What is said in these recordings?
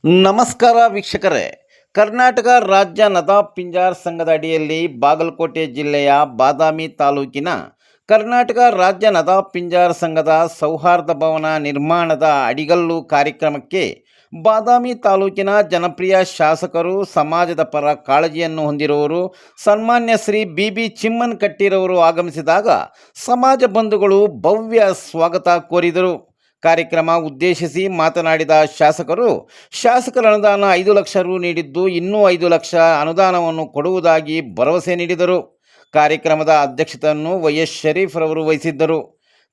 ನಮಸ್ಕಾರ ವೀಕ್ಷಕರೇ. ಕರ್ನಾಟಕ ರಾಜ್ಯ ನದಾಫ್ ಪಿಂಜಾರ್ ಸಂಘದ ಅಡಿಯಲ್ಲಿ ಬಾಗಲಕೋಟೆ ಜಿಲ್ಲೆಯ ಬಾದಾಮಿ ತಾಲೂಕಿನ ಕರ್ನಾಟಕ ರಾಜ್ಯ ನದಾಫ್ ಪಿಂಜಾರ್ ಸಂಘದ ಸೌಹಾರ್ದ ಭವನ ನಿರ್ಮಾಣದ ಅಡಿಗಲ್ಲು ಕಾರ್ಯಕ್ರಮಕ್ಕೆ ಬಾದಾಮಿ ತಾಲೂಕಿನ ಜನಪ್ರಿಯ ಶಾಸಕರು, ಸಮಾಜದ ಪರ ಕಾಳಜಿಯನ್ನು ಹೊಂದಿರುವವರು, ಸನ್ಮಾನ್ಯ ಶ್ರೀ ಬಿ ಚಿಮ್ಮನ್ ಕಟ್ಟಿರವರು ಆಗಮಿಸಿದಾಗ ಸಮಾಜ ಬಂಧುಗಳು ಭವ್ಯ ಸ್ವಾಗತ ಕೋರಿದರು. ಕಾರ್ಯಕ್ರಮ ಉದ್ದೇಶಿಸಿ ಮಾತನಾಡಿದ ಶಾಸಕರ ಅನುದಾನ 5 ಲಕ್ಷ ರು ನೀಡಿದ್ದು ಇನ್ನೂ 5 ಲಕ್ಷ ಅನುದಾನವನ್ನು ಕೊಡುವುದಾಗಿ ಭರವಸೆ ನೀಡಿದರು. ಕಾರ್ಯಕ್ರಮದ ಅಧ್ಯಕ್ಷತೆಯನ್ನು ವೈಎಸ್ ಶರೀಫ್ ರವರು ವಹಿಸಿದ್ದರು.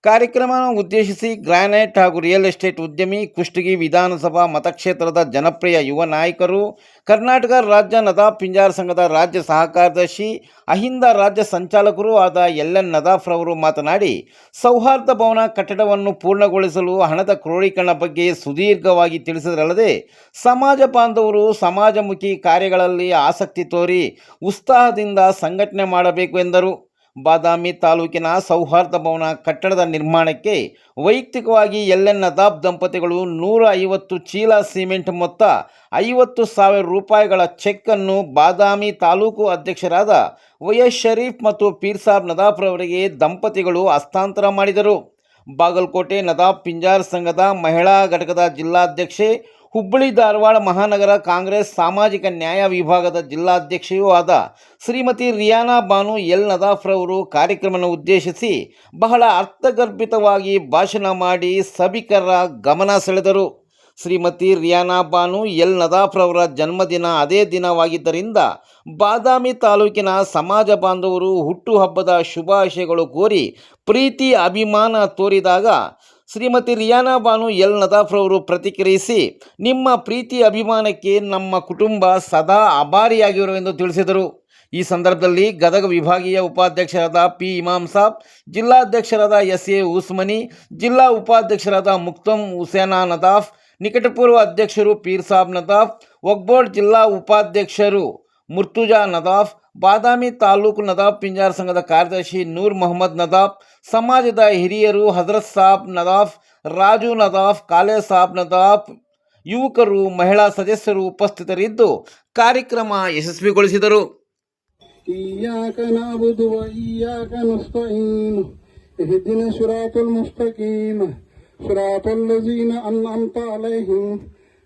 ಕಾರ್ಯಕ್ರಮವನ್ನು ಉದ್ದೇಶಿಸಿ ಗ್ರಾನೈಟ್ ಹಾಗೂ ರಿಯಲ್ ಎಸ್ಟೇಟ್ ಉದ್ಯಮಿ, ಕುಷ್ಟಗಿ ವಿಧಾನಸಭಾ ಮತಕ್ಷೇತ್ರದ ಜನಪ್ರಿಯ ಯುವ ನಾಯಕರು, ಕರ್ನಾಟಕ ರಾಜ್ಯ ನದಾಫ್ ಪಿಂಜಾರ್ ಸಂಘದ ರಾಜ್ಯ ಸಹ ಕಾರ್ಯದರ್ಶಿ, ಅಹಿಂದ ರಾಜ್ಯ ಸಂಚಾಲಕರು ಆದ ಎಲ್.ಎನ್. ನದಾಫ್ ರವರು ಮಾತನಾಡಿ, ಸೌಹಾರ್ದ ಭವನ ಕಟ್ಟಡವನ್ನು ಪೂರ್ಣಗೊಳಿಸಲು ಹಣದ ಕ್ರೋಢೀಕರಣ ಬಗ್ಗೆ ಸುದೀರ್ಘವಾಗಿ ತಿಳಿಸಿದರಲ್ಲದೆ, ಸಮಾಜ ಬಾಂಧವರು ಸಮಾಜಮುಖಿ ಕಾರ್ಯಗಳಲ್ಲಿ ಆಸಕ್ತಿ ತೋರಿ ಉತ್ಸಾಹದಿಂದ ಸಂಘಟನೆ ಮಾಡಬೇಕು ಎಂದರು. ಬಾದಾಮಿ ತಾಲೂಕಿನ ಸೌಹಾರ್ದ ಭವನ ಕಟ್ಟಡದ ನಿರ್ಮಾಣಕ್ಕೆ ವೈಯಕ್ತಿಕವಾಗಿ ಎಲ್.ಎನ್. ನದಾಫ್ ದಂಪತಿಗಳು 150 ಚೀಲ ಸಿಮೆಂಟ್ ಮೊತ್ತ 50,000 ರೂಪಾಯಿಗಳ ಚೆಕ್ ಅನ್ನು ಬಾದಾಮಿ ತಾಲೂಕು ಅಧ್ಯಕ್ಷರಾದ ವೈಎಸ್ ಶರೀಫ್ ಮತ್ತು ಪೀರ್ಸಾಬ್ ನದಾಫ್ ರವರಿಗೆ ದಂಪತಿಗಳು ಹಸ್ತಾಂತರ ಮಾಡಿದರು. ಬಾಗಲಕೋಟೆ ನದಾಫ್ ಪಿಂಜಾರ್ ಸಂಘದ ಮಹಿಳಾ ಘಟಕದ ಜಿಲ್ಲಾಧ್ಯಕ್ಷೆ, ಹುಬ್ಬಳ್ಳಿ ಧಾರವಾಡ ಮಹಾನಗರ ಕಾಂಗ್ರೆಸ್ ಸಾಮಾಜಿಕ ನ್ಯಾಯ ವಿಭಾಗದ ಜಿಲ್ಲಾಧ್ಯಕ್ಷೆಯೂ ಆದ ಶ್ರೀಮತಿ ರಿಯಾನಾ ಬಾನು ಎಲ್. ನದಾಫ್ ರವರು ಕಾರ್ಯಕ್ರಮವನ್ನು ಉದ್ದೇಶಿಸಿ ಬಹಳ ಅರ್ಥಗರ್ಭಿತವಾಗಿ ಭಾಷಣ ಮಾಡಿ ಸಭಿಕರ ಗಮನ ಸೆಳೆದರು. ಶ್ರೀಮತಿ ರಿಯಾನಾ ಬಾನು ಎಲ್. ನದಾಫ್ ರವರ ಜನ್ಮದಿನ ಅದೇ ದಿನವಾಗಿದ್ದರಿಂದ ಬಾದಾಮಿ ತಾಲೂಕಿನ ಸಮಾಜ ಬಾಂಧವರು ಹುಟ್ಟುಹಬ್ಬದ ಶುಭಾಶಯಗಳು ಕೋರಿ ಪ್ರೀತಿ ಅಭಿಮಾನ ತೋರಿದಾಗ ಶ್ರೀಮತಿ ರಿಯಾನಾ ಬಾನು ಎಲ್. ನದಾಫ್ ರವರು ಪ್ರತಿಕ್ರಿಯಿಸಿ, ನಿಮ್ಮ ಪ್ರೀತಿ ಅಭಿಮಾನಕ್ಕೆ ನಮ್ಮ ಕುಟುಂಬ ಸದಾ ಆಭಾರಿಯಾಗಿರುವೆಂದು ತಿಳಿಸಿದರು. ಈ ಸಂದರ್ಭದಲ್ಲಿ ಗದಗ ವಿಭಾಗೀಯ ಉಪಾಧ್ಯಕ್ಷರಾದ ಪಿ. ಇಮಾಮ್ ಸಾಬ್, ಜಿಲ್ಲಾಧ್ಯಕ್ಷರಾದ ಎಸ್.ಎ. ಉಸ್ಮನಿ, ಜಿಲ್ಲಾ ಉಪಾಧ್ಯಕ್ಷರಾದ ಮುಕ್ತಮ್ ಹುಸೇನಾ ನದಾಫ್, ನಿಕಟಪೂರ್ವ ಅಧ್ಯಕ್ಷರು ಪೀರ್ಸಾಬ್ ನದಾಫ್, ಒಗ್ಬೋರ್ಡ್ ಜಿಲ್ಲಾ ಉಪಾಧ್ಯಕ್ಷರು ಮುರ್ತುಜಾ ನದಾಫ್, ಬಾದಾಮಿ ತಾಲೂಕು ನದಾಫ್ ಪಿಂಜಾರ್ ಸಂಘದ ಕಾರ್ಯದರ್ಶಿ ನೂರ್ ಮೊಹಮ್ಮದ್ ನದಾಫ್, ಸಮಾಜದ ಹಿರಿಯರು ಹಜರತ್ ಸಾಬ್ ನದಾಫ್, ರಾಜು ನದಾಫ್, ಕಾಲೆ ಸಾಬ್ ನದಾಫ್, ಯುವಕರು, ಮಹಿಳಾ ಸದಸ್ಯರು ಉಪಸ್ಥಿತರಿದ್ದು ಕಾರ್ಯಕ್ರಮ ಯಶಸ್ವಿಗೊಳಿಸಿದರು. ಇಯ್ಯಾಕ ನಅಬುದು ವ ಇಯ್ಯಾಕ ನಸ್ತഈನ್ ಇಹ್ದಿನ ಸಿರಾತಲ್ ಮುಸ್ತಕೀಮ್ ಸಿರಾತಲ್ ಲಜೀನ ಅನ್ಅಮ್ತ ಅಲೈಹಿಂ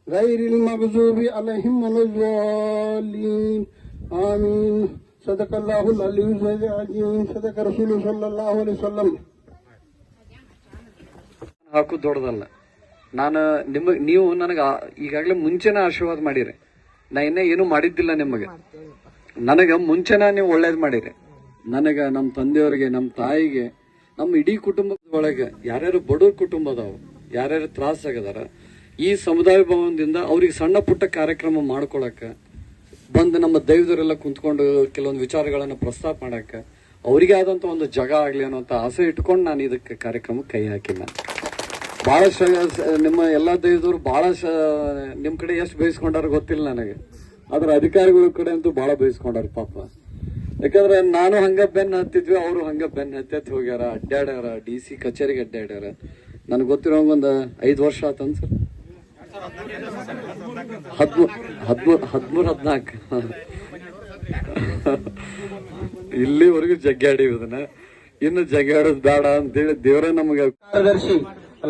ಗೈರಿಲ್ ಮಗ್ಜೂಬಿ ಅಲೈಹಿಂ ವಲದ್ದಾಲಿನ್ ಆಮೀನ್. ಸದಕಲ್ಲಾಹುಲ್ ಅಲಿಯುಲ್ ಅಜೀಮ್. ಸದಕ ರಸೂಲು ಸಲ್ಲಲ್ಲಾಹು ಅಲೈಹಿ ವಸಲ್ಲಂ. ಹಾಕು ದೊಡ್ಡದಲ್ಲ. ನೀವು ನನಗೆ ಈಗಾಗಲೇ ಮುಂಚೆನೇ ಆಶೀರ್ವಾದ ಮಾಡಿರಿ. ನಾ ಇನ್ನೇ ಏನು ಮಾಡಿದ್ದಿಲ್ಲ ನಿಮಗೆ. ನನಗೆ ಮುಂಚೆನ ನೀವು ಒಳ್ಳೇದು ಮಾಡಿರಿ. ನನಗೆ, ನಮ್ಮ ತಂದೆಯವ್ರಿಗೆ, ನಮ್ಮ ತಾಯಿಗೆ, ನಮ್ಮ ಇಡೀ ಕುಟುಂಬದ ಒಳಗೆ ಯಾರ್ಯಾರು ಬಡವ್ರ ಕುಟುಂಬ ಅದಾವ, ಯಾರ್ಯಾರು ತ್ರಾಸಾಗದಾರ, ಈ ಸಮುದಾಯ ಭವನದಿಂದ ಅವ್ರಿಗೆ ಸಣ್ಣ ಪುಟ್ಟ ಕಾರ್ಯಕ್ರಮ ಮಾಡ್ಕೊಳಕ್ಕೆ ಬಂದು ನಮ್ಮ ದೈವದವರೆಲ್ಲ ಕುಂತ್ಕೊಂಡು ಕೆಲವೊಂದು ವಿಚಾರಗಳನ್ನು ಪ್ರಸ್ತಾಪ ಮಾಡಕ್ಕೆ ಅವರಿಗೆ ಆದಂತ ಒಂದು ಜಾಗ ಆಗ್ಲಿ ಅನ್ನೋಂಥ ಆಸೆ ಇಟ್ಕೊಂಡು ನಾನು ಇದಕ್ಕೆ ಕಾರ್ಯಕ್ರಮಕ್ಕೆ ಕೈ ಹಾಕಿಲ್ಲ. ಬಹಳ ನಿಮ್ಮ ಎಲ್ಲಾ ದೈವದವರು ಬಹಳ ನಿಮ್ ಕಡೆ ಎಷ್ಟು ಬಯಸ್ಕೊಂಡಾರ ಗೊತ್ತಿಲ್ಲ ನನಗೆ, ಆದ್ರೆ ಅಧಿಕಾರಿಗಳ ಕಡೆ ಅಂತೂ ಬಹಳ ಬಯಸ್ಕೊಂಡಾರ ಪಾಪ. ಯಾಕಂದ್ರೆ ನಾನು ಹಂಗ ಬೆನ್ನ ಹತ್ತಿದ್ವಿ, ಅವರು ಹಂಗ ಬೆನ್ನ ಹತ್ತಿ ಹೋಗ್ಯಾರ, ಅಡ್ಡಾಡ್ಯಾರ, DC ಕಚೇರಿಗೆ ಅಡ್ಡಾಡ್ಯಾರ. ನನಗೆ ಗೊತ್ತಿರೋ ಒಂದು 5 ವರ್ಷ ಆತನ್ ಸರ್, 13-14 ಇಲ್ಲಿವರೆಗೂ ಜಗ್ಗಾಡಿದನ. ಇನ್ನು ಜಗ್ಗಾಡೋದು ಬೇಡ ಅಂತೇಳಿ ದೇವರೇ ನಮಗೆ. ಕಾರ್ಯದರ್ಶಿ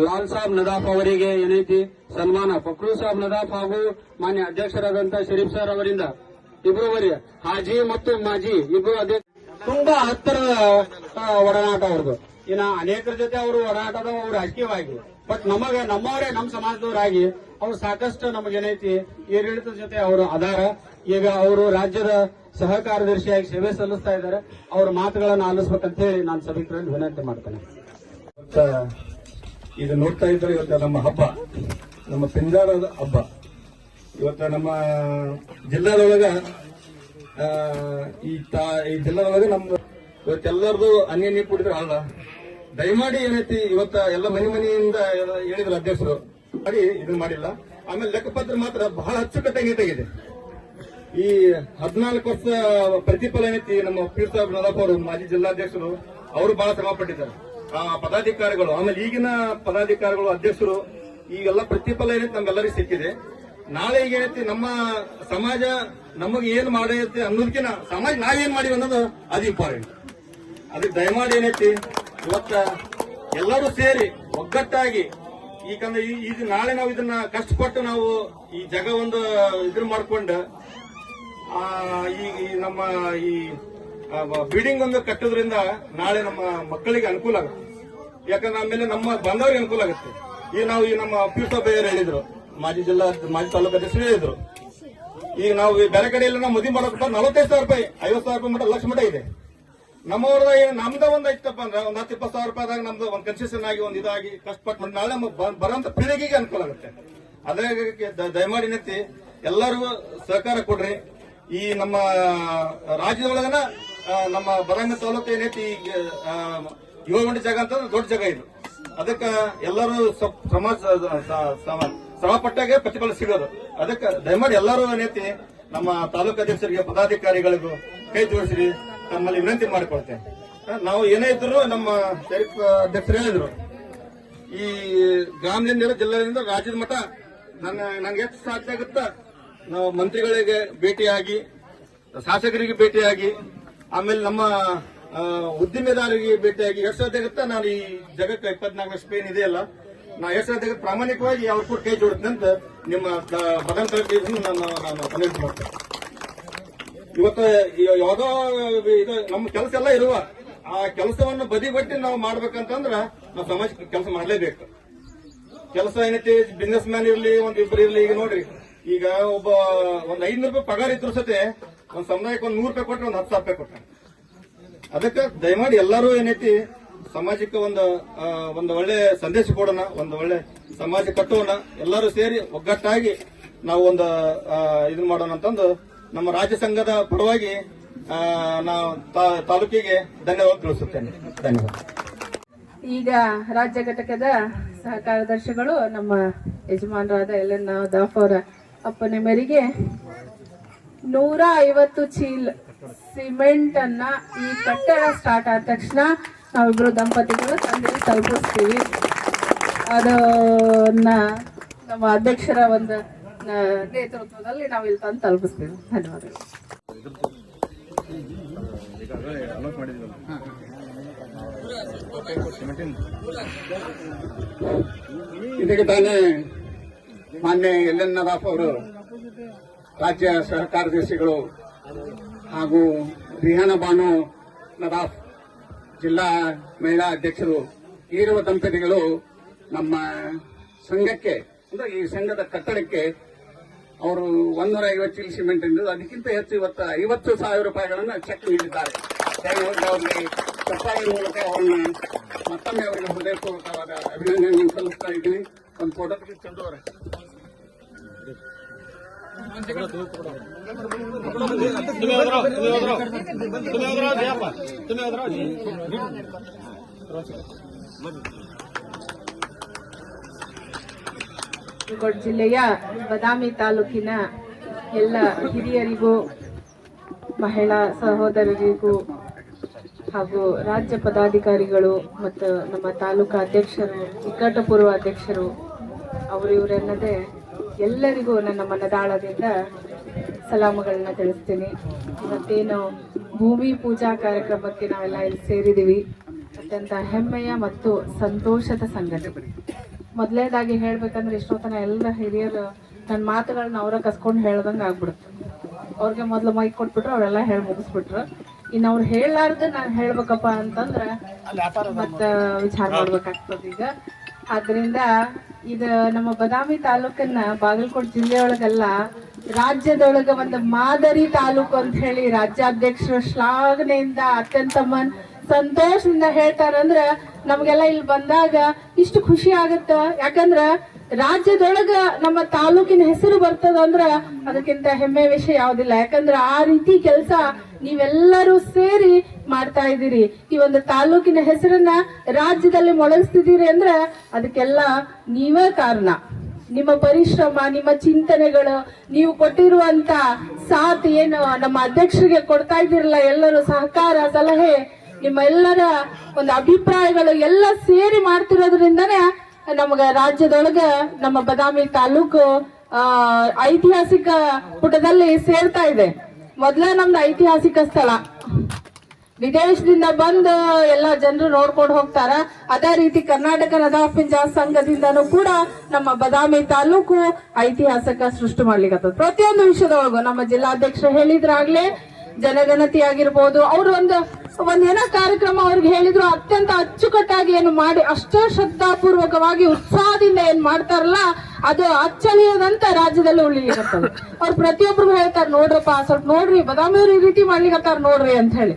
ಲಾಲ್ ಸಾಬ್ ನದಾಫ್ ಅವರಿಗೆ ಏನೈತಿ ಸನ್ಮಾನ, ಫಕ್ರೂ ಸಾಬ್ ನದಾಫ್ ಹಾಗೂ ಮಾನ್ಯ ಅಧ್ಯಕ್ಷರಾದಂತಹ ಶರೀಫ್ ಸರ್ ಅವರಿಂದ ಇಬ್ಬರುವರೆಗೆ ಹಾಜಿ ಮತ್ತು ಮಾಜಿ ಇಬ್ಬರು ಅಧ್ಯಕ್ಷ ತುಂಬಾ ಹತ್ತಿರದ ಒಡನಾಟ ಅವ್ರದ್ದು. ಇನ್ನ ಅನೇಕರ ಜೊತೆ ಅವರು ಒಡನಾಟದ ರಾಜಕೀಯವಾಗಿ, ಬಟ್ ನಮ್ಮವರೇ ನಮ್ಮ ಸಮಾಜದವರಾಗಿ ಅವ್ರು ಸಾಕಷ್ಟು ನಮಗೇನೈತಿ ಏರಿಳಿತದ ಜೊತೆ ಅವರು ಅದಾರ. ಈಗ ಅವರು ರಾಜ್ಯದ ಸಹ ಕಾರ್ಯದರ್ಶಿಯಾಗಿ ಸೇವೆ ಸಲ್ಲಿಸ್ತಾ ಇದ್ದಾರೆ. ಅವರ ಮಾತುಗಳನ್ನು ಆಲಿಸ್ಬೇಕಂತ ಹೇಳಿ ನಾನು ಸಭಿಕರಲ್ಲಿ ವಿನಂತಿ ಮಾಡ್ತೇನೆ. ಇದು ನೋಡ್ತಾ ಇದ್ರೆ ಇವತ್ತು ನಮ್ಮ ಹಬ್ಬ, ನಮ್ಮ ಪಿಂಜಾರದ ಹಬ್ಬ. ಇವತ್ತು ನಮ್ಮ ಜಿಲ್ಲಾದೊಳಗ ಈ ಜಿಲ್ಲಾದೊಳಗ ನಮ್ಮ ಇವತ್ತೆಲ್ಲರದು ಅನ್ಯನ್ಯ ಕೂಡಿದ್ರೆ ಅಲ್ಲ. ದಯಮಾಡಿ ಏನೈತಿ ಇವತ್ತ ಎಲ್ಲ ಮನೆಯಿಂದ ಹೇಳಿದ್ರು ಅಧ್ಯಕ್ಷರು ಮಾಡಿ ಇದು ಮಾಡಿಲ್ಲ. ಆಮೇಲೆ ಲೆಕ್ಕಪತ್ರ ಮಾತ್ರ ಬಹಳ ಅಚ್ಚುಕಟ್ಟಾಗಿ ನೀಟಾಗಿದೆ. ಈ 14 ವರ್ಷ ಪ್ರತಿಫಲ ಏನೈತಿ ನಮ್ಮ ಪೀರ್ಸಾಬ್ ನದಾಫ್ ಅವರು ಮಾಜಿ ಜಿಲ್ಲಾಧ್ಯಕ್ಷರು, ಅವರು ಬಹಳ ಶ್ರಮ ಪಟ್ಟಿದ್ದಾರೆ. ಪದಾಧಿಕಾರಿಗಳು, ಆಮೇಲೆ ಈಗಿನ ಪದಾಧಿಕಾರಿಗಳು, ಅಧ್ಯಕ್ಷರು, ಈಗೆಲ್ಲ ಪ್ರತಿಫಲ ಏನೈತಿ ನಮ್ಗೆಲ್ಲರಿಗೂ ಸಿಕ್ಕಿದೆ. ನಾಳೆ ಈಗ ಏನೈತಿ ನಮ್ಮ ಸಮಾಜ ನಮಗೆ ಏನ್ ಮಾಡೈತಿ ಅನ್ನೋದಕ್ಕಿಂತ ಸಮಾಜ ನಾವೇನ್ ಮಾಡಿವಿ ಅನ್ನೋದು ಅದು ಇಂಪಾರ್ಟೆಂಟ್. ಅದಕ್ಕೆ ದಯಮಾಡಿ ಏನೈತಿ ಇವತ್ತ ಎಲ್ಲರೂ ಸೇರಿ ಒಗ್ಗಟ್ಟಾಗಿ ಈಗಂದ್ರೆ ಈಗ ನಾಳೆ ನಾವು ಇದನ್ನ ಕಷ್ಟಪಟ್ಟು ನಾವು ಈ ಜಗ ಒಂದು ಇದ್ರ ಮಾಡ್ಕೊಂಡು ಈ ನಮ್ಮ ಈ ಬಿಲ್ಡಿಂಗ್ ಒಂದು ಕಟ್ಟೋದ್ರಿಂದ ನಾಳೆ ನಮ್ಮ ಮಕ್ಕಳಿಗೆ ಅನುಕೂಲ ಆಗುತ್ತೆ. ಯಾಕಂದ್ರೆ ಆಮೇಲೆ ನಮ್ಮ ಬಂದವರಿಗೆ ಅನುಕೂಲ ಆಗುತ್ತೆ. ಈಗ ನಾವು ಈ ನಮ್ಮ ಪಿಯೂಷ ಬೇರೆ ಹೇಳಿದ್ರು, ಮಾಜಿ ತಾಲೂಕು ಅಧ್ಯಕ್ಷರು ಹೇಳಿದ್ರು, ಈಗ ನಾವು ಬೇರೆ ಕಡೆಯಲ್ಲಿ ನಾವು ಮದುವೆ ಮಾಡೋಕೆ 45,000 ರೂಪಾಯಿ 50,000 ರೂಪಾಯಿ ಮಟ್ಟ ಲಕ್ಷ ಮಟ್ಟ ಇದೆ. ನಮ್ಮವ್ರದ ನಮ್ದ ಒಂದ್ ಐತಪ್ಪ ಅಂದ್ರೆ ಒಂದ್ 10-20,000 ರೂಪಾಯಿದಾಗ ನಮ್ದು ಒಂದ್ ಕನ್ಸೆಷನ್ ಆಗಿ ಒಂದ್ ಇದಾಗಿ ಕಷ್ಟಪಟ್ಟು ನಾಳೆ ಬರೋಂತ ಪೀಳಿಗೆಗೆ ಅನುಕೂಲ ಆಗುತ್ತೆ. ಅದೇ ದಯಮಾಡಿ ನಿಂತಿ ಎಲ್ಲರಿಗೂ ಸಹಕಾರ ಕೊಡ್ರಿ. ಈ ನಮ್ಮ ರಾಜ್ಯದೊಳಗನ ನಮ್ಮ ಬದಾಮಿ ತಾಲೂಕು ಏನೈತಿ ಈಗ 7 ಗಂಟೆ ಜಾಗ ಅಂತಂದ್ರೆ ದೊಡ್ಡ ಜಾಗ ಇದು. ಅದಕ್ಕೆ ಎಲ್ಲರೂ ಶ್ರಮ ಪಟ್ಟಾಗೆ ಪ್ರತಿಫಲ ಸಿಗೋದು. ಅದಕ್ಕೆ ದಯಮಾಡಿ ಎಲ್ಲರೂ ಏನೈತಿ ನಮ್ಮ ತಾಲೂಕು ಅಧ್ಯಕ್ಷರಿಗೆ ಪದಾಧಿಕಾರಿಗಳಿಗೂ ಕೈ ಜೋಡಿಸಿ ತಮ್ಮಲ್ಲಿ ವಿನಂತಿ ಮಾಡಿಕೊಳ್ತೇನೆ. ನಾವು ಏನೇ ಇದ್ರು ನಮ್ಮ ಶರೀಫ್ ಅಧ್ಯಕ್ಷರು ಹೇಳಿದ್ರು, ಈ ಗ್ರಾಮದಿಂದ ಜಿಲ್ಲೆಯಿಂದ ರಾಜ್ಯದ ಮಟ್ಟ ನಂಗೆ ಎಷ್ಟು ಸಾಧ್ಯ ಆಗುತ್ತಾ ನಾವು ಮಂತ್ರಿಗಳಿಗೆ ಭೇಟಿಯಾಗಿ, ಶಾಸಕರಿಗೆ ಭೇಟಿಯಾಗಿ, ಆಮೇಲೆ ನಮ್ಮ ಉದ್ದಿಮೆದಾರರಿಗೆ ಭೇಟಿಯಾಗಿ ಎಷ್ಟು ಸಾಧ್ಯ ಆಗುತ್ತಾ ನಾನು ಈ ಜಗಕ್ಕೆ 24 ವರ್ಷ ಪೇನ್ ಇದೆಯಲ್ಲ, ನಾ ಎಷ್ಟು ಸಾಧ್ಯ ಆಗುತ್ತೆ ಪ್ರಾಮಾಣಿಕವಾಗಿ ಅವ್ರ ಕೂಡ ಕೈ ಜೋಡುತ್ತೇನೆ ಅಂತ ನಿಮ್ಮ ಬದನ್ ನಾನು ವಿನಂತಿ ಮಾಡ್ತೇನೆ. ಇವತ್ತು ಯಾವುದೋ ಇದು ನಮ್ಮ ಕೆಲಸ ಎಲ್ಲ ಇರುವ ಆ ಕೆಲಸವನ್ನು ಬದಿಗೊಟ್ಟಿ ನಾವು ಮಾಡ್ಬೇಕಂತಂದ್ರ ನಾವು ಸಮಾಜಕ್ಕೆ ಕೆಲಸ ಮಾಡಲೇಬೇಕು. ಕೆಲಸ ಏನೈತಿ, ಬಿಸ್ನೆಸ್ ಮ್ಯಾನ್ ಇರ್ಲಿ, ಇಬ್ರು ಇರ್ಲಿ. ಈಗ ನೋಡ್ರಿ, ಈಗ ಒಬ್ಬ ಒಂದ್ 500 ರೂಪಾಯಿ ಪಗಾರ ಇದ್ರು ಸತೆ ಒಂದ್ ಸಮುದಾಯಕ್ಕೆ ಒಂದ್ 100 ರೂಪಾಯಿ ಕೊಟ್ಟರೆ ಒಂದ್ 10,000 ರೂಪಾಯಿ ಕೊಟ್ಟ. ಅದಕ್ಕೆ ದಯಮಾಡಿ ಎಲ್ಲರೂ ಏನೈತಿ ಸಮಾಜಕ್ಕೆ ಒಂದು ಒಳ್ಳೆ ಸಂದೇಶ ಕೊಡೋಣ, ಒಂದು ಒಳ್ಳೆ ಸಮಾಜ ಕಟ್ಟೋಣ. ಎಲ್ಲರೂ ಸೇರಿ ಒಗ್ಗಟ್ಟಾಗಿ ನಾವು ಒಂದು ಇದನ್ನ ಮಾಡೋಣ ಅಂತಂದು ನಮ್ಮ ರಾಜ್ಯ ಸಂಘದ ಪರವಾಗಿ ನಾವು ತಾಲೂಕಿಗೆ ಧನ್ಯವಾದ ತಿಳಿಸುತ್ತೇನೆ. ಧನ್ಯವಾದ. ಈಗ ರಾಜ್ಯ ಘಟಕದ ಸಹ ಕಾರ್ಯದರ್ಶಿಗಳು ನಮ್ಮ ಯಜಮಾನರಾದ LN ದಾಫ್ ಅವರ ಅಪ್ಪನೆ ಮೇರೆಗೆ 150 ಚೀಲ ಸಿಮೆಂಟ್ ಅನ್ನ ಈ ಕಟ್ಟಡ ಸ್ಟಾರ್ಟ್ ಆದ ತಕ್ಷಣ ನಾವಿಬ್ರು ದಂಪತಿಗಳು ತಂದೆ ತಲುಪಿಸ್ತೀವಿ. ಅದನ್ನ ನಮ್ಮ ಅಧ್ಯಕ್ಷರ ಒಂದು ನೇತೃತ್ವದಲ್ಲಿ ನಾವು ಇಲ್ಲಿ ತಂದು ತಲುಪಿಸ್ತೀವಿ. ಧನ್ಯವಾದಗಳು. ಇದಕ್ಕೆ ತಾನೇ ಮಾನ್ಯ LN ನದಾಫ್ ಅವರು ರಾಜ್ಯ ಸಹ ಕಾರ್ಯದರ್ಶಿಗಳು ಹಾಗೂ ರಿಹಾನಾ ಬಾನು ನದಾಫ್ ಜಿಲ್ಲಾ ಮಹಿಳಾ ಅಧ್ಯಕ್ಷರು ಈರುವ ದಂಪತಿಗಳು ನಮ್ಮ ಸಂಘಕ್ಕೆ ಅಂದ್ರೆ ಈ ಸಂಘದ ಕಟ್ಟಡಕ್ಕೆ ಅವರು 150 ಚೀಲ ಸಿಮೆಂಟ್ ಎಂದು ಅದಕ್ಕಿಂತ ಹೆಚ್ಚು ಇವತ್ತು 50,000 ರೂಪಾಯಿಗಳನ್ನು ಚೆಕ್ ನೀಡಿದ್ದಾರೆ. ಅವರಿಗೆ ಚಪ್ಪಾಳಿ ಮೂಲಕ ಅವ್ರನ್ನ ಮತ್ತೊಮ್ಮೆ ಅವರಿಗೆ ಹೃದಯಪೂರ್ವಕವಾದ ಅಭಿನಂದನೆ ಸಲ್ಲಿಸ್ತಾ ಇದ್ದೀನಿ. ಒಂದು ಫೋಟೋ ತೆಗೆದು ಚಂದವರ ಬಾಗಲಕೋಟೆ ಜಿಲ್ಲೆಯ ಬಾದಾಮಿ ತಾಲೂಕಿನ ಎಲ್ಲ ಹಿರಿಯರಿಗೂ, ಮಹಿಳಾ ಸಹೋದರರಿಗೂ ಹಾಗೂ ರಾಜ್ಯ ಪದಾಧಿಕಾರಿಗಳು ಮತ್ತು ನಮ್ಮ ತಾಲೂಕಾ ಅಧ್ಯಕ್ಷರು, ನಿಕಟಪೂರ್ವ ಅಧ್ಯಕ್ಷರು, ಅವರು ಇವರೆನ್ನದೇ ಎಲ್ಲರಿಗೂ ನನ್ನ ಮನದಾಳದಿಂದ ಸಲಾಮುಗಳನ್ನ ತಿಳಿಸ್ತೀನಿ. ಇವತ್ತೇನು ಭೂಮಿ ಪೂಜಾ ಕಾರ್ಯಕ್ರಮಕ್ಕೆ ನಾವೆಲ್ಲ ಇಲ್ಲಿ ಸೇರಿದ್ದೀವಿ, ಅತ್ಯಂತ ಹೆಮ್ಮೆಯ ಮತ್ತು ಸಂತೋಷದ ಸಂಗತಿ. ಮೊದಲನೇದಾಗಿ ಹೇಳ್ಬೇಕಂದ್ರೆ ಇಷ್ಟೊತ್ತನ ಎಲ್ಲ ಹಿರಿಯರು ನನ್ನ ಮಾತುಗಳನ್ನ ಅವರ ಕಸ್ಕೊಂಡು ಹೇಳ್ದಂಗೆ ಆಗ್ಬಿಡುತ್ತೆ. ಅವ್ರಿಗೆ ಮೊದಲು ಮೈಕ್ ಕೊಟ್ಬಿಟ್ರು, ಅವರೆಲ್ಲ ಹೇಳಿ ಮುಗಿಸ್ಬಿಟ್ರು. ಇನ್ನು ಅವ್ರು ಹೇಳಲಾರ್ದು ನಾನು ಹೇಳ್ಬೇಕಪ್ಪ ಅಂತಂದ್ರೆ ಮತ್ತೆ ವಿಚಾರ ಮಾಡ್ಬೇಕಾಗ್ತದೆ ಈಗ. ಆದ್ರಿಂದ ಇದು ನಮ್ಮ ಬಾದಾಮಿ ತಾಲೂಕನ್ನ ಬಾಗಲಕೋಟೆ ಜಿಲ್ಲೆಯೊಳಗೆಲ್ಲ ರಾಜ್ಯದೊಳಗ ಒಂದು ಮಾದರಿ ತಾಲೂಕು ಅಂತ ಹೇಳಿ ರಾಜ್ಯಾಧ್ಯಕ್ಷರು ಶ್ಲಾಘನೆಯಿಂದ ಅತ್ಯಂತ ಸಂತೋಷದಿಂದ ಹೇಳ್ತಾರಂದ್ರ ನಮ್ಗೆಲ್ಲ ಇಲ್ಲಿ ಬಂದಾಗ ಇಷ್ಟು ಖುಷಿ ಆಗತ್ತ. ಯಾಕಂದ್ರ ರಾಜ್ಯದೊಳಗ ನಮ್ಮ ತಾಲೂಕಿನ ಹೆಸರು ಬರ್ತದಂದ್ರ ಅದಕ್ಕಿಂತ ಹೆಮ್ಮೆ ವಿಷಯ ಯಾವ್ದಿಲ್ಲ. ಯಾಕಂದ್ರ ಆ ರೀತಿ ಕೆಲಸ ನೀವೆಲ್ಲರೂ ಸೇರಿ ಮಾಡ್ತಾ ಇದ್ದೀರಿ. ಈ ಒಂದು ತಾಲೂಕಿನ ಹೆಸರನ್ನ ರಾಜ್ಯದಲ್ಲಿ ಮೊಳಗಿಸ್ತಿದ್ದೀರಿ ಅಂದ್ರ ಅದಕ್ಕೆಲ್ಲ ನೀವೇ ಕಾರಣ. ನಿಮ್ಮ ಪರಿಶ್ರಮ, ನಿಮ್ಮ ಚಿಂತನೆಗಳು, ನೀವು ಕೊಟ್ಟಿರುವಂತ ಸಾಥ್ ಏನು ನಮ್ಮ ಅಧ್ಯಕ್ಷರಿಗೆ ಕೊಡ್ತಾ ಇದ್ದೀರಲ್ಲ, ಎಲ್ಲರೂ ಸಹಕಾರ, ಸಲಹೆ, ನಿಮ್ಮ ಎಲ್ಲರ ಒಂದು ಅಭಿಪ್ರಾಯಗಳು ಎಲ್ಲ ಸೇರಿ ಮಾಡ್ತಿರೋದ್ರಿಂದನೇ ನಮಗ ರಾಜ್ಯದೊಳಗ ನಮ್ಮ ಬಾದಾಮಿ ತಾಲೂಕು ಐತಿಹಾಸಿಕ ಪುಟದಲ್ಲಿ ಸೇರ್ತಾ ಇದೆ. ಮೊದಲೇ ನಮ್ದು ಐತಿಹಾಸಿಕ ಸ್ಥಳ, ವಿದೇಶದಿಂದ ಬಂದು ಎಲ್ಲ ಜನರು ನೋಡ್ಕೊಂಡು ಹೋಗ್ತಾರ. ಅದೇ ರೀತಿ ಕರ್ನಾಟಕ ನದಾಫ್ ಪಿಂಜಾರ್ ಸಂಘದಿಂದನೂ ಕೂಡ ನಮ್ಮ ಬಾದಾಮಿ ತಾಲೂಕು ಐತಿಹಾಸಿಕ ಸೃಷ್ಟಿ ಮಾಡ್ಲಿಕ್ಕೆ ಪ್ರತಿಯೊಂದು ವಿಷಯದೊಳಗು ನಮ್ಮ ಜಿಲ್ಲಾಧ್ಯಕ್ಷರು ಹೇಳಿದ್ರಾಗ್ಲೇ ಜನಗಣತಿ ಆಗಿರ್ಬೋದು, ಅವ್ರು ಒಂದು ಏನೋ ಕಾರ್ಯಕ್ರಮ ಅವ್ರಿಗೆ ಹೇಳಿದ್ರು ಅತ್ಯಂತ ಅಚ್ಚುಕಟ್ಟಾಗಿ ಏನು ಮಾಡಿ ಅಷ್ಟೇ ಶ್ರದ್ಧಾಪೂರ್ವಕವಾಗಿ ಉತ್ಸಾಹದಿಂದ ಏನ್ ಮಾಡ್ತಾರಲ್ಲ ಅದು ಅಚ್ಚಳಿಯದಂತ ರಾಜ್ಯದಲ್ಲಿ ಉಳಿಲಿಕ್ಕತ್ತದ. ಅವ್ರು ಪ್ರತಿಯೊಬ್ರು ಹೇಳ್ತಾರೆ, ನೋಡ್ರಪ್ಪ ಸ್ವಲ್ಪ ನೋಡ್ರಿ ಬಾದಾಮಿಯವ್ರು ಈ ರೀತಿ ಮಾಡ್ಲಿಕ್ಕತ್ತಾರ ನೋಡ್ರಿ ಅಂತ ಹೇಳಿ.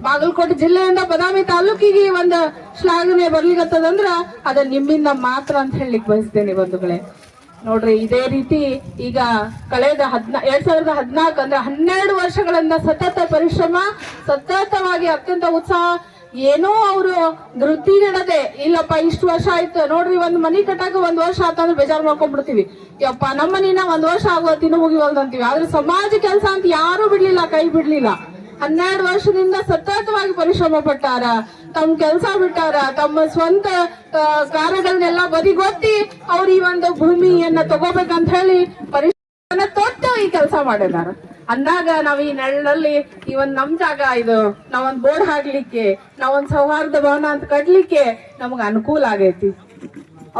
ಬಾಗಲಕೋಟೆ ಜಿಲ್ಲೆಯಿಂದ ಬಾದಾಮಿ ತಾಲೂಕಿಗೆ ಒಂದು ಶ್ಲಾಘನೆ ಬರ್ಲಿಕ್ಕತ್ತದಂದ್ರ ಅದ ನಿಮ್ಮಿಂದ ಮಾತ್ರ ಅಂತ ಹೇಳಲಿಕ್ಕೆ ಬಯಸ್ತೇನೆ ಬಂಧುಗಳೇ. ನೋಡ್ರಿ ಇದೇ ರೀತಿ ಈಗ ಕಳೆದ 2014 ಅಂದ್ರೆ 12 ವರ್ಷಗಳಿಂದ ಸತತ ಪರಿಶ್ರಮ, ಸತತವಾಗಿ ಅತ್ಯಂತ ಉತ್ಸಾಹ, ಏನೋ ಅವರು ಧೃತಿಗಿಡದೆ ಇಲ್ಲಪ್ಪ ಇಷ್ಟು ವರ್ಷ ಆಯ್ತು ನೋಡ್ರಿ, ಒಂದ್ ಮನಿ ಕಟ್ಟಾಕ 1 ವರ್ಷ ಆತಂದ್ರೆ ಬೇಜಾರ್ ಮಾಡ್ಕೊಂಡ್ಬಿಡ್ತೀವಿ. ಯಪ್ಪ ನಮ್ಮ ಮನಿನ 1 ವರ್ಷ ಆಗೋತಿನೂ ಮುಗಿವಲ್ದಂತೀವಿ. ಆದ್ರೆ ಸಮಾಜ ಕೆಲಸ ಅಂತ ಯಾರು ಬಿಡ್ಲಿಲ್ಲ, ಕೈ ಬಿಡ್ಲಿಲ್ಲ. 12 ವರ್ಷದಿಂದ ಸತತವಾಗಿ ಪರಿಶ್ರಮ ಪಟ್ಟಾರ, ತಮ್ಮ ಕೆಲಸ ಬಿಟ್ಟಾರ, ತಮ್ಮ ಸ್ವಂತ ಕಾರ್ಯಗಳನ್ನೆಲ್ಲ ಬದಿಗೊತ್ತಿ ಅವ್ರು ಈ ಒಂದು ಭೂಮಿಯನ್ನ ತಗೋಬೇಕಂತ ಹೇಳಿ ಪರಿಶ್ರಮ ತೊಟ್ಟು ಈ ಕೆಲಸ ಮಾಡಿದಾರ. ಅಂದಾಗ ನಾವ್ ಈ ನೆರಳಲ್ಲಿ ಈ ಒಂದ್ ನಮ್ ಜಾಗ ಇದು, ನಾವೊಂದ್ ಬೋರ್ಡ್ ಹಾಕ್ಲಿಕ್ಕೆ, ನಾವೊಂದ್ ಸೌಹಾರ್ದ ಭವನ ಅಂತ ಕಟ್ಲಿಕ್ಕೆ ನಮಗ್ ಅನುಕೂಲ ಆಗೈತಿ.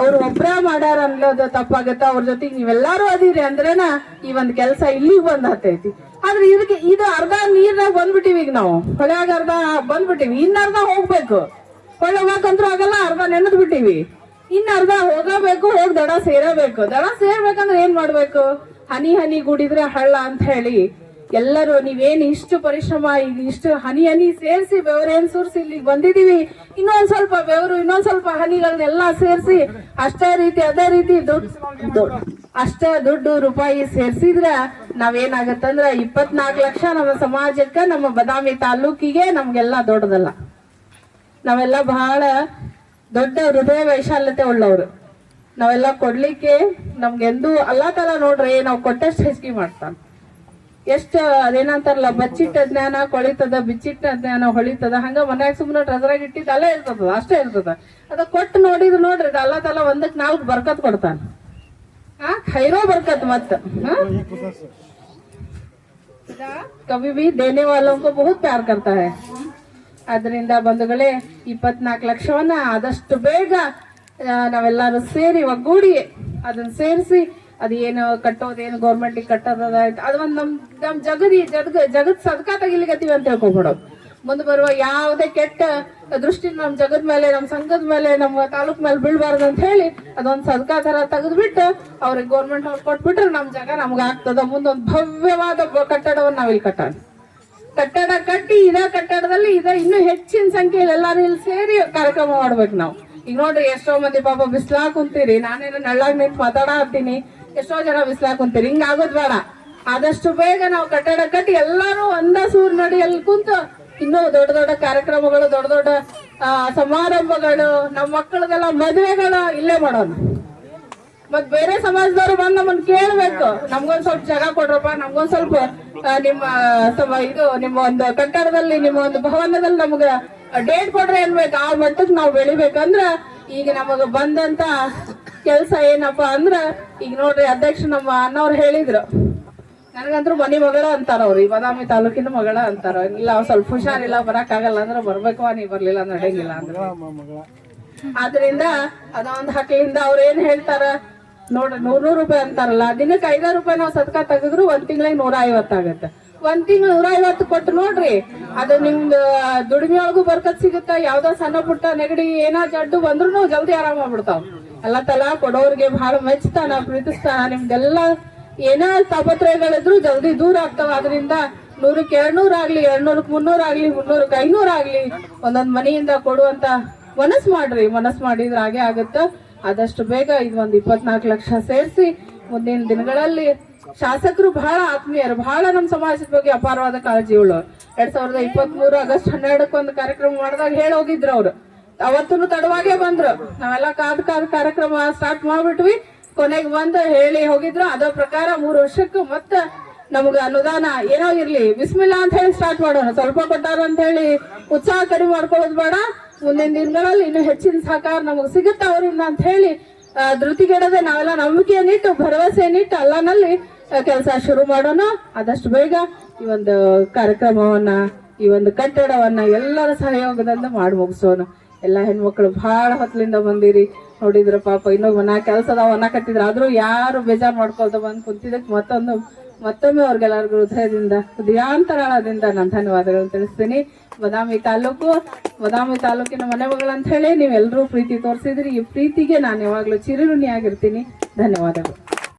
ಅವ್ರು ಒಬ್ರ ಮಾಡ್ಯಾರ ಅನ್ನೋದು ತಪ್ಪಾಗತ್ತ. ಅವ್ರ ಜೊತೆಗೆ ನೀವೆಲ್ಲಾರು ಅದೀರಿ ಅಂದ್ರೇನ ಈ ಒಂದ್ ಕೆಲಸ ಇಲ್ಲಿಗೆ ಬಂದ್ ಹತ್ತೈತಿ. ಆದ್ರೆ ಇದು ಅರ್ಧ ನೀರ್ನಾಗ ಬಂದ್ಬಿಟ್ಟಿವಿ. ಈಗ ನಾವು ಹೊಳ್ಯಾಗ ಅರ್ಧ ಬಂದ್ಬಿಟ್ಟಿವಿ, ಇನ್ನ ಅರ್ಧ ಹೋಗ್ಬೇಕು. ಹೊಳೆ ಹೋಗಕಂತ್ರು ಆಗಲ್ಲ, ಅರ್ಧ ನೆನೆದ್ ಬಿಟ್ಟಿವಿ. ಇನ್ನ ಅರ್ಧ ಹೋಗಬೇಕು, ಹೋಗಿ ದಡ ಸೇರಬೇಕು. ದಡ ಸೇರ್ಬೇಕಂದ್ರೆ ಏನ್ ಮಾಡ್ಬೇಕು? ಹನಿ ಹನಿ ಗೂಡಿದ್ರೆ ಹಳ್ಳ ಅಂತ ಹೇಳಿ ಎಲ್ಲರೂ ನೀವೇನ್ ಇಷ್ಟು ಪರಿಶ್ರಮ, ಈಗ ಇಷ್ಟು ಹನಿ ಹನಿ ಸೇರಿಸಿ ಬೆವರೇನ್ ಸುರ್ಸಿ ಇಲ್ಲಿಗೆ ಬಂದಿದೀವಿ. ಇನ್ನೊಂದ್ ಸ್ವಲ್ಪ ಬೆವರು, ಇನ್ನೊಂದ್ ಸ್ವಲ್ಪ ಹನಿಗಳನ್ನೆಲ್ಲ ಸೇರಿಸಿ ಅಷ್ಟೇ ರೀತಿ ಅದೇ ರೀತಿ ದುಡ್ಡು ರೂಪಾಯಿ ಸೇರ್ಸಿದ್ರ ನಾವೇನಾಗತ್ತಂದ್ರ 24 ಲಕ್ಷ ನಮ್ಮ ಸಮಾಜಕ್ಕ, ನಮ್ಮ ಬಾದಾಮಿ ತಾಲೂಕಿಗೆ ನಮ್ಗೆಲ್ಲ ದೊಡ್ಡದಲ್ಲ. ನಾವೆಲ್ಲ ಬಹಳ ದೊಡ್ಡ ಹೃದಯ ವೈಶಾಲ್ಯತೆ ಉಳ್ಳವರು. ನಾವೆಲ್ಲ ಕೊಡ್ಲಿಕ್ಕೆ ನಮ್ಗೆಂದೂ ಅಲ್ಲಾ ತಲ ನೋಡ್ರಿ, ನಾವು ಕೊಟ್ಟಷ್ಟು ಹೆಚ್ಚಿಗೆ ಮಾಡ್ತಾನ. ಎಷ್ಟ ಅದೇನಂತಾರಲ್ಲ, ಬಚ್ಚಿಟ್ಟ ಜ್ಞಾನ ಕೊಳಿತದ, ಬಿಚ್ಚಿಟ್ಟ ಜ್ಞಾನ ಹೊಳಿತದ. ಹಂಗ ಮನ್ಯಾಗ ಸುಮ್ಮನೆ ಟ್ರೆಸರಾಗಿ ಇಟ್ಟಿದ್ ಅಲ್ಲೇ ಇರ್ತದ, ಅಷ್ಟೇ ಇರ್ತದ. ಅದ ಕೊಟ್ಟು ನೋಡಿದ್ರು ನೋಡ್ರಿ, ಅಲ್ಲಾ ತಲ 1ಕ್ಕೆ 4 ಬರ್ಕತ್ ಕೊಡ್ತಾನ. ಖೈರೋ ಬರ್ಕತ್ ಮತ್ತ ಕವಿ भी देने वालों को बहुत प्यार करता है. ಅದರಿಂದ ಬಂಧುಗಳೇ 24 ಲಕ್ಷವನ್ನ ಆದಷ್ಟು ಬೇಗ ನಾವೆಲ್ಲರೂ ಸೇರಿ ಒಗ್ಗೂಡಿ ಅದನ್ನ ಸೇರಿಸಿ ಅದೇನು ಕಟ್ಟೋದೇನು ಗೌರ್ಮೆಂಟ್ ಕಟ್ಟೋದ ಅದು ಒಂದ್ ನಮ್ ಜಗತ್ ಸದ್ಕ ತೆಗಿಲಿಕತ್ತೀವಿ ಅಂತ ಹೇಳ್ಕೊಬಿಡೋದು. ಮುಂದೆ ಬರುವ ಯಾವುದೇ ಕೆಟ್ಟ ದೃಷ್ಟಿ ನಮ್ ಜಗದ ಮೇಲೆ, ನಮ್ ಸಂಘದ ಮೇಲೆ, ನಮ್ಮ ತಾಲೂಕ್ ಮೇಲೆ ಬೀಳ್ಬಾರ್ದು ಅಂತ ಹೇಳಿ ಅದೊಂದ್ ಸದ್ಕ ತರ ತೆಗೆದ್ಬಿಟ್ಟು ಅವ್ರಿಗೆ ಗೌರ್ಮೆಂಟ್ ಅವ್ರು ಕೊಟ್ಬಿಟ್ರೆ ನಮ್ ಜಾಗ ನಮ್ಗ ಆಗ್ತದ. ಮುಂದೊಂದ್ ಭವ್ಯವಾದ ಕಟ್ಟಡವನ್ನ ನಾವಿಲ್ಲಿ ಕಟ್ಟಡ ಕಟ್ಟಿ ಇದೇ ಕಟ್ಟಡದಲ್ಲಿ ಇನ್ನೂ ಹೆಚ್ಚಿನ ಸಂಖ್ಯೆಯಲ್ಲಿ ಎಲ್ಲಾರು ಇಲ್ಲಿ ಸೇರಿ ಕಾರ್ಯಕ್ರಮ ಮಾಡ್ಬೇಕು ನಾವು. ಈಗ ನೋಡ್ರಿ ಎಷ್ಟೋ ಮಂದಿ ಪಾಪ ಬಿಸ್ಲಾಕ್ ಕುಂತೀರಿ, ನಾನೇನು ನೆಳ್ಳಾಗ್ ನಿಂತು ಮಾತಾಡತ್ತೀನಿ, ಎಷ್ಟೋ ಜನ ಬಿಸ್ಲಾಕ್ ಕುಂತೀರಿ. ಹಿಂಗ ಆಗೋದ್ ಬೇಡ. ಆದಷ್ಟು ಬೇಗ ನಾವು ಕಟ್ಟಡ ಕಟ್ಟಿ ಎಲ್ಲಾರು ಒಂದ ಸೂರ್ ನಡಿಯಲ್ಲಿ ಕುಂತು ಇನ್ನೂ ದೊಡ್ಡ ದೊಡ್ಡ ಕಾರ್ಯಕ್ರಮಗಳು, ದೊಡ್ಡ ದೊಡ್ಡ ಸಮಾರಂಭಗಳು, ನಮ್ಮ ಮಕ್ಕಳದೆಲ್ಲ ಮದುವೆಗಳು ಇಲ್ಲೇ ಮಾಡೋಣ. ಮತ್ ಬೇರೆ ಸಮಾಜದವ್ರು ಬಂದ್ ನಮ್ಮನ್ನ ಕೇಳ್ಬೇಕು, ನಮ್ಗೊಂದ್ ಸ್ವಲ್ಪ ಜಾಗ ಕೊಡ್ರಪ್ಪ, ನಮ್ಗೊಂದ್ ಸ್ವಲ್ಪ ನಿಮ್ಮ ಒಂದು ಕಟ್ಟಡದಲ್ಲಿ, ನಿಮ್ಮ ಒಂದು ಭವನದಲ್ಲಿ ನಮ್ಗ ಡೇಟ್ ಕೊಡ್ರೆ ಅನ್ಬೇಕು. ಆ ಮಟ್ಟಕ್ಕೆ ನಾವು ಬೆಳಿಬೇಕಂದ್ರ ಈಗ ನಮಗ ಬಂದಂತ ಕೆಲ್ಸ ಏನಪ್ಪಾ ಅಂದ್ರ, ಈಗ ನೋಡ್ರಿ ಅಧ್ಯಕ್ಷ ನಮ್ಮ ಅಣ್ಣವ್ರು ಹೇಳಿದ್ರು, ನನಗಂದ್ರು ಮನಿ ಮಗಳ ಅಂತಾರ ಅವ್ರು, ಈ ಬಾದಾಮಿ ತಾಲೂಕಿನ ಮಗಳ ಅಂತಾರ. ಇಲ್ಲ ಸ್ವಲ್ಪ ಹುಷಾರಿಲ್ಲ, ಬರಕ್ ಆಗಲ್ಲ ಅಂದ್ರೆ ಬರ್ಬೇಕು, ನೀ ಬರ್ಲಿಲ್ಲ ಅಂದ್ರೆ ನಡೆಯಂಗಿಲ್ಲ ಅಂದ್ರೆ. ಆದ್ರಿಂದ ಅದೊಂದ್ ಹಕ್ಲಿಂದ ಅವ್ರ ಏನ್ ಹೇಳ್ತಾರ ನೋಡ್ರಿ, 100 ರೂಪಾಯಿ ಅಂತಾರಲ್ಲ, ದಿನಕ್ಕೆ 5 ರೂಪಾಯಿ ನಾವು ಸದ್ಕ ತೆಗೆದ್ರು 1 ತಿಂಗಳಿಗೆ 150 ಆಗತ್ತೆ. 1 ತಿಂಗಳು 150 ಕೊಟ್ಟು ನೋಡ್ರಿ, ಅದು ನಿಮ್ದು ದುಡಿಮೆ ಒಳಗೂ ಬರ್ಕತ್ ಸಿಗುತ್ತ. ಯಾವ್ದೋ ಸಣ್ಣ ಪುಟ್ಟ ನೆಗಡಿ ಏನೋ ಜಡ್ಡು ಬಂದ್ರು ಜಲ್ದಿ ಆರಾಮ ಆಗ್ಬಿಡ್ತಾವ. ಎಲ್ಲ ತಲಾ ಕೊಡೋರ್ಗೆ ಬಹಳ ಮೆಚ್ತಾನ, ಪ್ರೀತಿಸ್ತಾನ. ನಿಮ್ದೆಲ್ಲ ಏನೋ ತಾಪತ್ರಯಗಳಿದ್ರು ಜಲ್ದಿ ದೂರ ಆಗ್ತಾವ. ಅದರಿಂದ 100ಕ್ಕೆ 200 ಆಗ್ಲಿ, 200ಕ್ಕೆ 300 ಆಗ್ಲಿ, 300ಕ್ಕೆ 500 ಆಗ್ಲಿ, ಒಂದೊಂದ್ ಮನೆಯಿಂದ ಕೊಡುವಂತ ಮನಸ್ ಮಾಡ್ರಿ. ಮನಸ್ ಮಾಡಿದ್ರೆ ಹಾಗೆ ಆಗುತ್ತ. ಆದಷ್ಟು ಬೇಗ ಇದೊಂದು 24 ಲಕ್ಷ ಸೇರಿಸಿ ಮುಂದಿನ ದಿನಗಳಲ್ಲಿ ಶಾಸಕರು ಬಹಳ ಆತ್ಮೀಯರು, ಬಹಳ ನಮ್ಮ ಸಮಾಜದ ಬಗ್ಗೆ ಅಪಾರವಾದ ಕಾಳಜಿ ಉಳ್ಳವರು. 2023 ಆಗಸ್ಟ್ 12ಕ್ಕೆ ಒಂದು ಕಾರ್ಯಕ್ರಮ ಮಾಡಿದಾಗ ಹೇಳಿ ಹೋಗಿದ್ರು ಅವ್ರು. ಅವತ್ತೂ ತಡವಾಗೇ ಬಂದ್ರು. ನಾವೆಲ್ಲ ಕಾದ್ ಕಾರ್ಯಕ್ರಮ ಸ್ಟಾರ್ಟ್ ಮಾಡ್ಬಿಟ್ವಿ. ಕೊನೆಗೆ ಬಂದು ಹೇಳಿ ಹೋಗಿದ್ರು. ಅದ ಪ್ರಕಾರ 3 ವರ್ಷಕ್ಕೂ ಮತ್ತೆ ನಮ್ಗ ಅನುದಾನ ಏನೋ ಇರ್ಲಿ, ಬಿಸ್ಮಿಲ್ಲಾ ಅಂತ ಹೇಳಿ ಸ್ಟಾರ್ಟ್ ಮಾಡೋಣ. ಸ್ವಲ್ಪ ಕೊಟ್ಟಾರ ಅಂತ ಹೇಳಿ ಉತ್ಸಾಹ ಕಡಿಮೆ ಮಾಡ್ಕೊಳ್ಳೋದು ಬೇಡ. ಮುಂದಿನ ದಿನಗಳಲ್ಲಿ ಇನ್ನು ಹೆಚ್ಚಿನ ಸಹಕಾರ ನಮಗ್ ಸಿಗುತ್ತೆ ಅವರಿಂದ ಅಂತ ಹೇಳಿ ಧೃತಿಗೆಡದೆ ನಾವೆಲ್ಲ ನಂಬಿಕೆಯನ್ನಿಟ್ಟು ಭರವಸೆಯನ್ನಿಟ್ಟು ಅಲ್ಲನಲ್ಲಿ ಕೆಲಸ ಶುರು ಮಾಡೋಣ. ಆದಷ್ಟು ಬೇಗ ಈ ಒಂದು ಕಾರ್ಯಕ್ರಮವನ್ನ, ಈ ಒಂದು ಕಟ್ಟಡವನ್ನ ಎಲ್ಲರ ಸಹಯೋಗದಿಂದ ಮಾಡಿ ಮುಗಿಸೋಣ. ಎಲ್ಲ ಹೆಣ್ಮಕ್ಳು ಬಹಳ ಹೊತ್ತಲಿಂದ ಬಂದಿರಿ, ನೋಡಿದ್ರ ಪಾಪ ಇನ್ನೊಬ್ಬ ನಾ ಕೆಲಸದವನ್ನ ಕಟ್ಟಿದ್ರ, ಆದ್ರೂ ಯಾರು ಬೇಜಾರು ಮಾಡ್ಕೊಳ್ದ ಬಂದು ಕುಂತಿದ್ದಕ್ಕೆ ಮತ್ತೊಮ್ಮೆ ಅವ್ರಿಗೆಲ್ಲರಿಗೂ ಹೃದಯಾಂತರಾಳದಿಂದ ನಾನು ಧನ್ಯವಾದಗಳನ್ನು ತಿಳಿಸ್ತೀನಿ. ಬಾದಾಮಿ ತಾಲೂಕಿನ ಮನೆ ಮಗಳಂತ ಹೇಳಿ ನೀವೆಲ್ಲರೂ ಪ್ರೀತಿ ತೋರಿಸಿದ್ರಿ. ಈ ಪ್ರೀತಿಗೆ ನಾನು ಯಾವಾಗಲೂ ಚಿರಋಣಿಯಾಗಿರ್ತೀನಿ. ಧನ್ಯವಾದಗಳು.